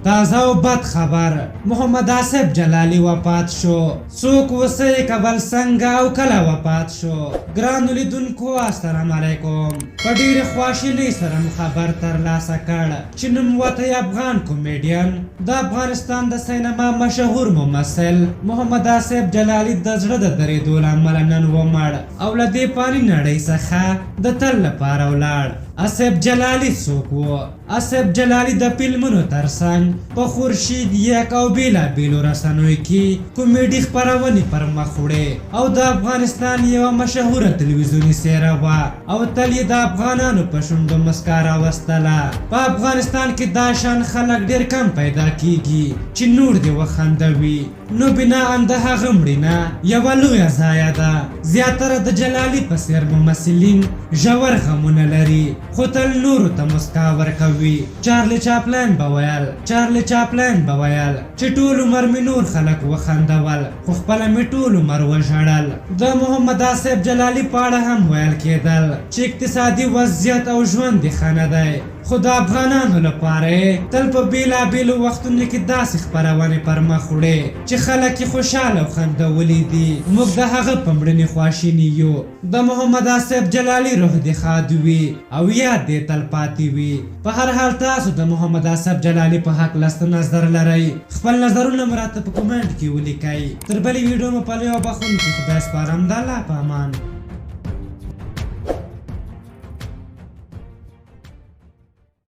تازه او بد خبر محمد آصف جلالي وفات شو. څوک اوسئ کابل څنګه او کله وفات شو؟ ګرانو لیدونکو السلام علیکم. په ډېرې خواشینۍ سره مو خبر ترلاسه کړ چې نوموتی افغان کمیډین د افغانستان د سینما مشهور ممثل محمد آصف جلالي د زړه د درېدو له امله نن ومړ او له دې فاني نړۍ څخه د تل لپاره ولاړ. آصف جلالي څوک و؟ آصف جلالي د فلمونو ترڅنګ په خورشید یک او بېلابېلو رسنیو کې کمیډي خپرونې پر مخ وړې او د افغانستان یوه مشهوره تلویزیوني څېره وه او تل یې د افغانانو په شونډو مسکا راوستله. په افغانستان کې دا شان خلک ډېر کم پیدا کیږي چې نور دې وخندوي، نو بناء د هغه مړینه یوه لویه ضایعه ده. زیاتره د جلالي په څېر ممثلین ژور غمونه لري خو تل نورو ته مسکا ورکوي. چارلي چاپلین به ویل چې ټول عمر مې نور خلک وخندول خو خپله مې ټول عمر وژړل. د محمد آصف جلالي په اړه هم ویل کېدل چې اقتصادي وضعیت او ژوند یې ښه نه دی خو د افغانانو لپاره تل په بېلابېلو وختونو کې داسې خپرونې پر مخ وړې چې خلک یې خوشحاله او خندولي دي. موږ د هغه په مړینې خواشیني یو. د محمد آصف جلالي روح دې ښاد وي او یاد دې تل پاتې وي. په هر حال تاسو د محمد آصف جلالي په هکله څه نظر لرئ؟ خپل نظرونه مو راته په کومنټ کې ولیکئ. تر بلې ویډیو مو په لوی او بخښونکي خدای سپارم. د الله په امان.